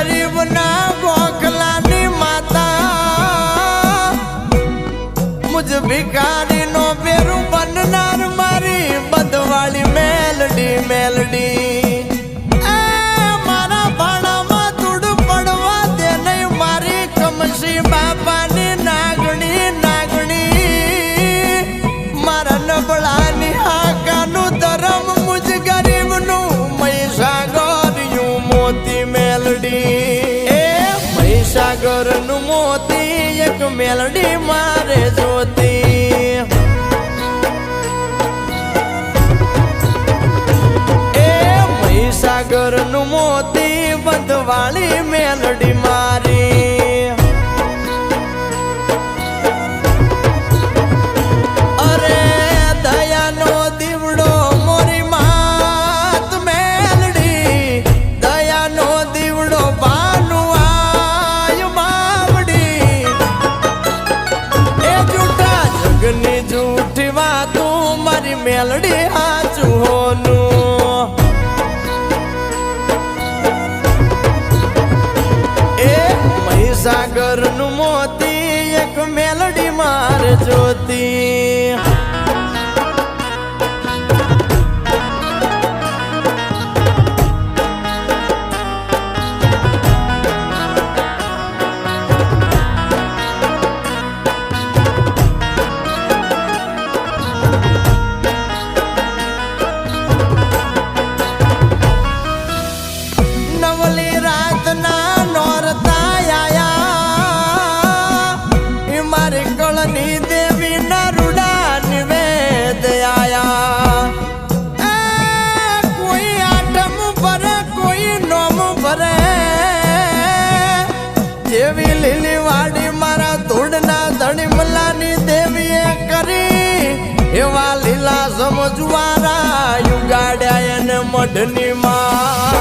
गरीब ना गोखलानी माता मुझ भिखारी नो बेरू बननार मारी बदवाली मेलडी मेलडी मारा भाड़ा में तुड़ पड़वा दे नहीं मारी कमसी बापा नी नागणी नागणी मारा नबड़ानी हाकानु धर्म मुझ गरीब नु महीसागर यू मोती मेलडी महीसागर नु मोती एक मेलडी मारे जोती महीसागर नु मोती बदवाली मेलडी मारी अरे दया नो दीवड़ो मोरी मात मेलडी दया नो दीवड़ो बानु आय बावड़ी ए झूठा जगनी झूठी वातू मारी मेलडी हाचू होनू सागर नु मोती एक मेलडी मार जोती नवली रात ना नौरता कलनी देवी नरुड़ा निवेद आया कोई आठम भरे कोई नोम भरे देवी लीली वाड़ी मारा धूड़ना धड़ी मलानी देवी करी एवा लीला समझवारा युगाड्या मढ़नी मां